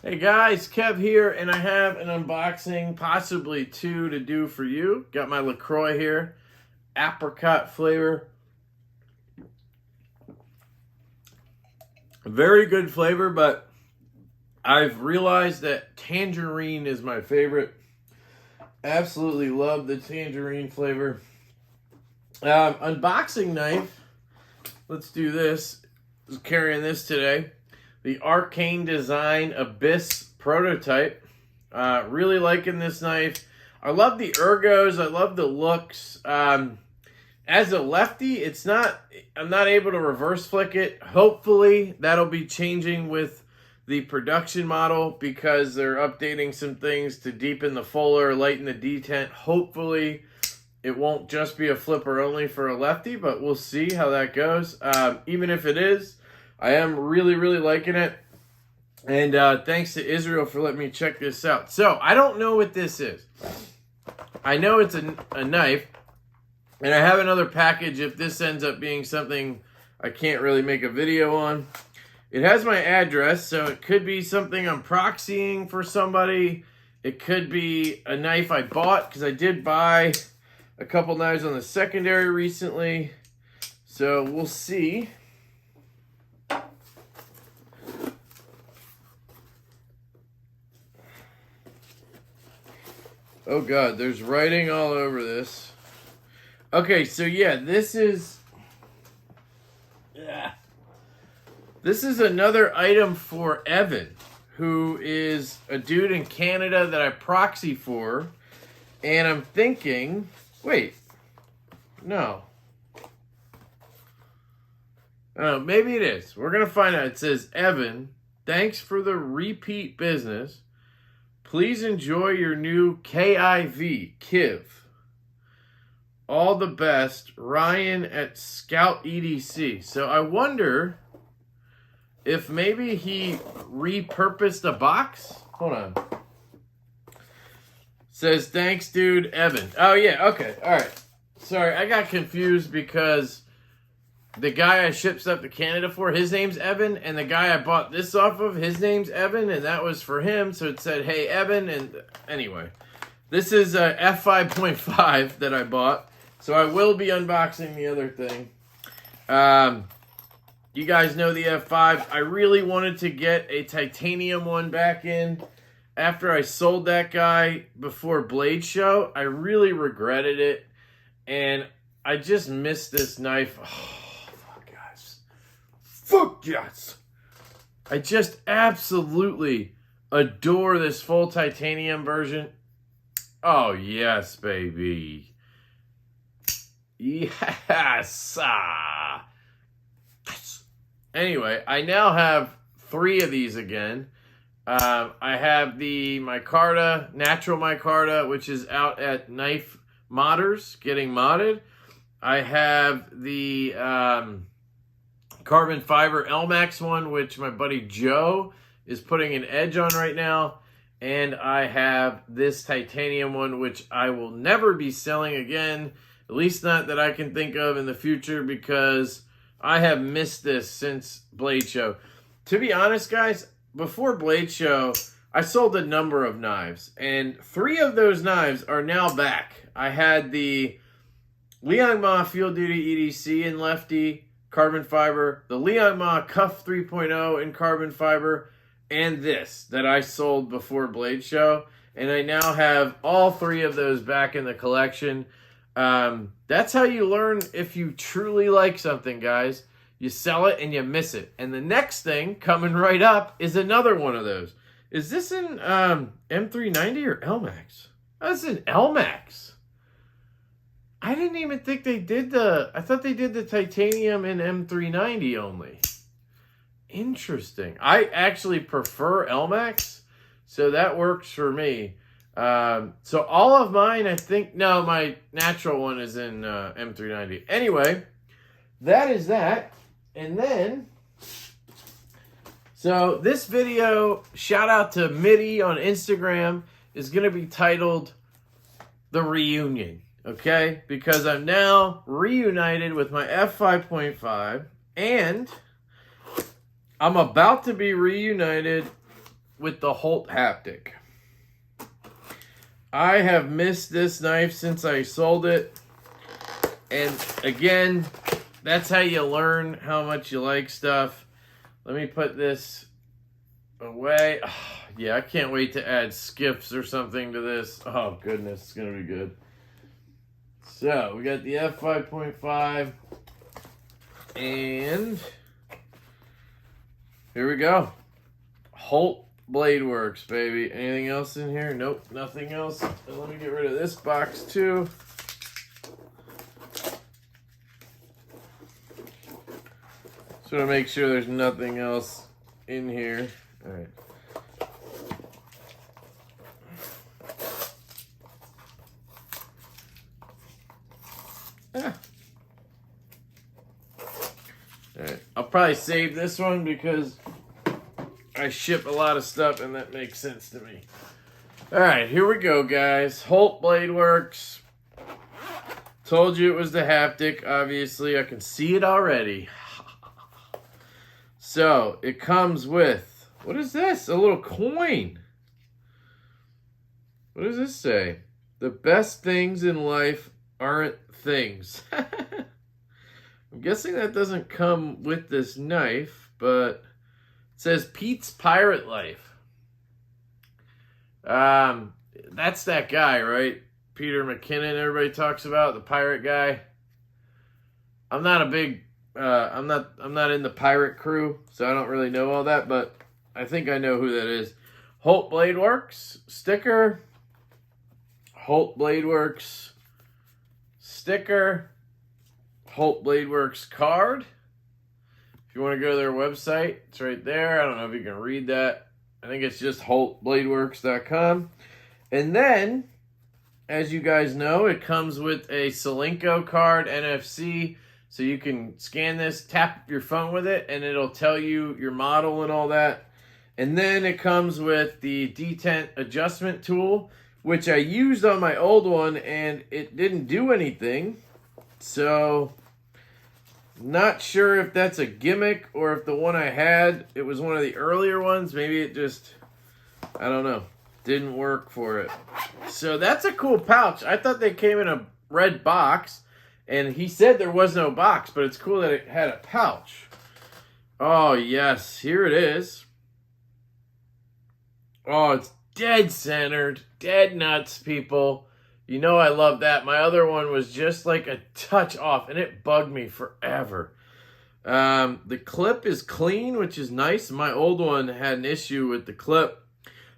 Hey guys, Kev here, and I have an unboxing, possibly two, to do for you. Got my LaCroix here, apricot flavor. Very good flavor, but I've realized that tangerine is my favorite. Absolutely love the tangerine flavor. Unboxing knife. Let's do this. I was carrying this today. The Arcane Design Abyss prototype. Really liking this knife. I love the ergos. I love the looks. As a lefty, I'm not able to reverse flick it. Hopefully, that'll be changing with the production model because they're updating some things to deepen the fuller, lighten the detent. Hopefully, it won't just be a flipper only for a lefty, but we'll see how that goes. Even if it is, I am really, really liking it. And thanks to Israel for letting me check this out. So, I don't know what this is. I know it's a knife. And I have another package if this ends up being something I can't really make a video on. It has my address, so it could be something I'm proxying for somebody. It could be a knife I bought, because I did buy a couple knives on the secondary recently. So, we'll see. Oh God, there's writing all over this. Okay, so yeah, this is another item for Evan, who is a dude in Canada that I proxy for. And I'm thinking, wait, no. Oh, maybe it is. We're going to find out. It says, Evan, thanks for the repeat business. Please enjoy your new Kiv. All the best, Ryan at Scout EDC. So I wonder if maybe he repurposed a box. Hold on. Says, thanks, dude, Evan. Oh, yeah, okay, all right. Sorry, I got confused because the guy I shipped stuff to Canada for, his name's Evan, and the guy I bought this off of, his name's Evan, and that was for him. So it said, hey, Evan, and anyway. This is a F5.5 that I bought. So I will be unboxing the other thing. You guys know the F5. I really wanted to get a titanium one back in. After I sold that guy before Blade Show, I really regretted it. And I just missed this knife. Oh, fuck yes. Fuck yes. I just absolutely adore this full titanium version. Oh, yes, baby. Yes. Anyway, I now have 3 of these again. I have the micarta, natural micarta, which is out at Knife Modders, getting modded. I have the carbon fiber Elmax one, which my buddy Joe is putting an edge on right now. And I have this titanium one, which I will never be selling again. At least not that I can think of in the future, because I have missed this since Blade Show. To be honest, guys, before Blade Show, I sold a number of knives. And 3 of those knives are now back. I had the Liang Ma Field Duty EDC in lefty, carbon fiber. The Liang Ma Cuff 3.0 in carbon fiber. And this that I sold before Blade Show. And I now have all 3 of those back in the collection. That's how you learn if you truly like something, guys. You sell it and you miss it. And the next thing coming right up is another one of those. Is this an M390 or Elmax? That's an Elmax. I didn't even think they did I thought they did the titanium in M390 only. Interesting. I actually prefer Elmax, so that works for me. So all of mine, I think, no, my natural one is in M390. Anyway, that is that. And then, so this video, shout out to Mitty on Instagram, is going to be titled The Reunion, okay? Because I'm now reunited with my F5.5, and I'm about to be reunited with the Holt haptic. I have missed this knife since I sold it. And again, that's how you learn how much you like stuff. Let me put this away. Oh, yeah, I can't wait to add skiffs or something to this. Oh, goodness, it's going to be good. So, we got the F5.5. And here we go. Holt Blade Works, baby. Anything else in here? Nope, nothing else. And let me get rid of this box, too. Just want to make sure there's nothing else in here. All right. Ah. All right. I'll probably save this one because I ship a lot of stuff and that makes sense to me. All right, here we go, guys. Holt Blade Works. Told you it was the haptic. Obviously, I can see it already. So, it comes with, what is this? A little coin. What does this say? The best things in life aren't things. I'm guessing that doesn't come with this knife, but it says Pete's Pirate Life. That's that guy, right? Peter McKinnon, everybody talks about, the pirate guy. I'm not a big, I'm not in the pirate crew, so I don't really know all that, but I think I know who that is. Holt Blade Works sticker. Holt Blade Works sticker. Holt Blade Works card. If you want to go to their website, it's right there. I don't know if you can read that. I think it's just holtbladeworks.com. And then, as you guys know, it comes with a Solinco card, NFC. So you can scan this, tap your phone with it, and it'll tell you your model and all that. And then it comes with the detent adjustment tool, which I used on my old one, and it didn't do anything. So, not sure if that's a gimmick or if the one I had, it was one of the earlier ones. Maybe it just, I don't know, didn't work for it. So that's a cool pouch. I thought they came in a red box, and he said there was no box, but it's cool that it had a pouch. Oh, yes, here it is. Oh, it's dead centered, dead nuts, people. You know I love that. My other one was just like a touch off, and it bugged me forever. The clip is clean, which is nice. My old one had an issue with the clip.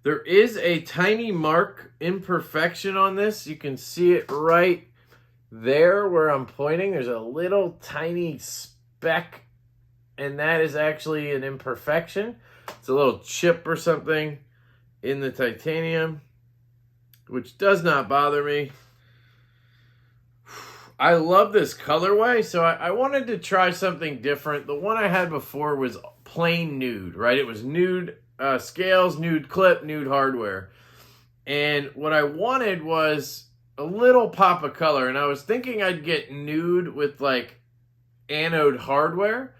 There is a tiny mark imperfection on this. You can see it right there where I'm pointing. There's a little tiny speck, and that is actually an imperfection. It's a little chip or something in the titanium, which does not bother me. I love this colorway, so I wanted to try something different. The one I had before was plain nude, right? It was nude scales, nude clip, nude hardware. And what I wanted was a little pop of color, and I was thinking I'd get nude with like anode hardware,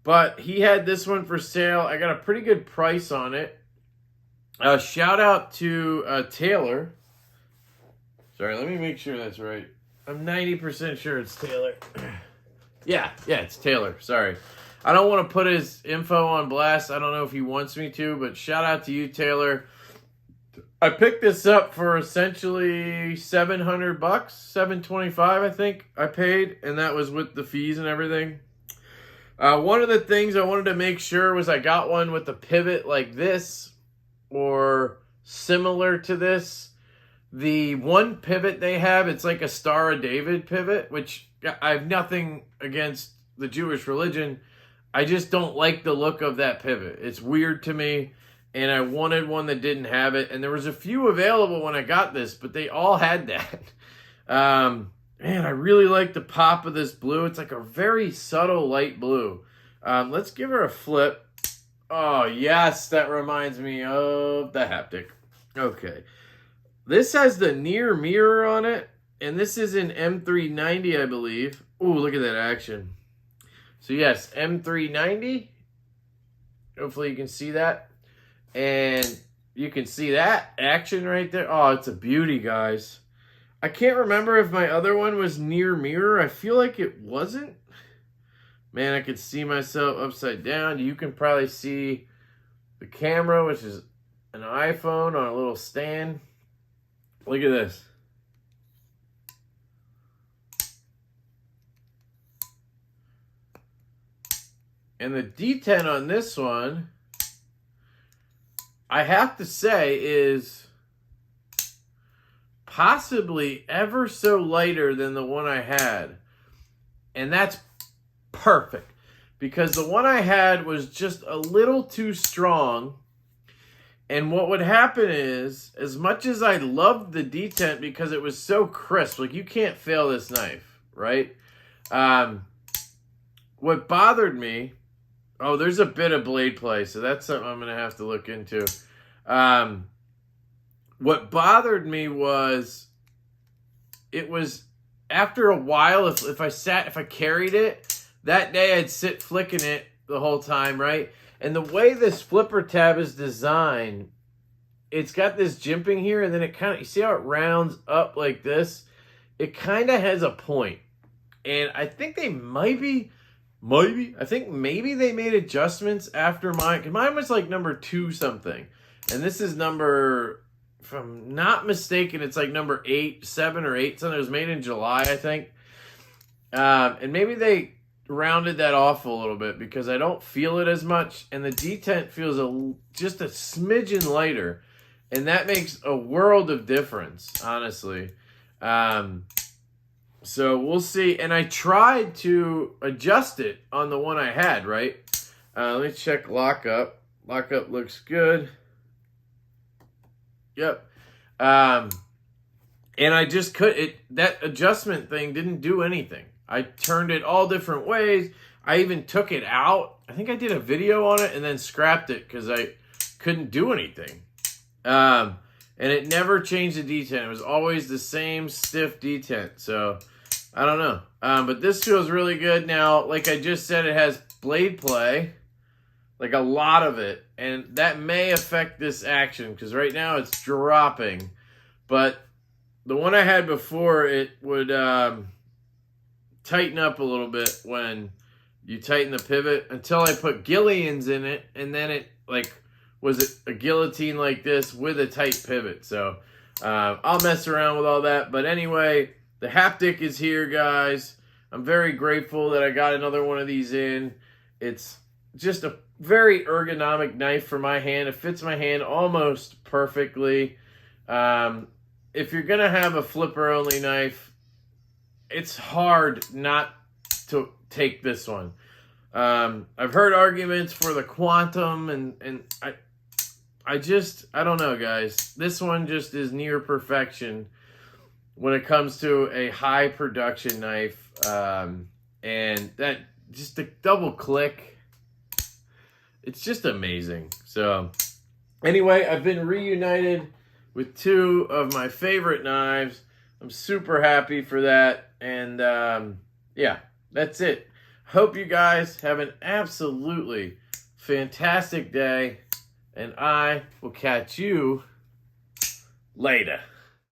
but he had this one for sale. I got a pretty good price on it. Shout out to Taylor. Sorry, let me make sure that's right. I'm 90% sure it's Taylor. Yeah, it's Taylor. Sorry. I don't want to put his info on blast. I don't know if he wants me to, but shout out to you, Taylor. I picked this up for essentially $700, $725, I think I paid, and that was with the fees and everything. One of the things I wanted to make sure was I got one with a pivot like this or similar to this. The one pivot they have, it's like a Star of David pivot, which I have nothing against the Jewish religion. I just don't like the look of that pivot. It's weird to me, and I wanted one that didn't have it. And there was a few available when I got this, but they all had that. Man, I really like the pop of this blue. It's like a very subtle light blue. Let's give her a flip. Oh, yes, that reminds me of the haptic. Okay. This has the near mirror on it, and this is in M390, I believe. Ooh, look at that action. So, yes, M390. Hopefully you can see that. And you can see that action right there. Oh, it's a beauty, guys. I can't remember if my other one was near mirror. I feel like it wasn't. Man, I could see myself upside down. You can probably see the camera, which is an iPhone on a little stand. Look at this. And the detent on this one, I have to say, is possibly ever so lighter than the one I had. And that's perfect. Because the one I had was just a little too strong. And what would happen is, as much as I loved the detent because it was so crisp, like you can't fail this knife, right? What bothered me, oh, there's a bit of blade play, so that's something I'm going to have to look into. What bothered me was, it was after a while, if I carried it, that day I'd sit flicking it the whole time, right? And the way this flipper tab is designed, it's got this jimping here, and then it kind of, you see how it rounds up like this? It kind of has a point. And I think they maybe they made adjustments after mine. 'Cause mine was like number 2 something. And this is number, if I'm not mistaken, it's like number 7 or 8 something. It was made in July, I think. And maybe they rounded that off a little bit because I don't feel it as much, and the detent feels just a smidgen lighter, and that makes a world of difference, honestly. So we'll see. And I tried to adjust it on the one I had, right? Let me check lockup. Lockup looks good. Yep. And I just that adjustment thing didn't do anything. I turned it all different ways. I even took it out. I think I did a video on it and then scrapped it because I couldn't do anything. And it never changed the detent. It was always the same stiff detent. So, I don't know. But this feels really good. Now, like I just said, it has blade play. Like a lot of it. And that may affect this action because right now it's dropping. But the one I had before, it would tighten up a little bit when you tighten the pivot until I put Gillians in it, and then it was a guillotine like this with a tight pivot. So I'll mess around with all that. But anyway, the haptic is here, guys. I'm very grateful that I got another one of these in. It's just a very ergonomic knife for my hand. It fits my hand almost perfectly. If you're going to have a flipper-only knife, it's hard not to take this one. I've heard arguments for the Quantum, and I don't know, guys. This one just is near perfection when it comes to a high production knife. And that, just the double click, it's just amazing. So anyway, I've been reunited with 2 of my favorite knives. I'm super happy for that. And yeah, that's it. Hope you guys have an absolutely fantastic day. And I will catch you later.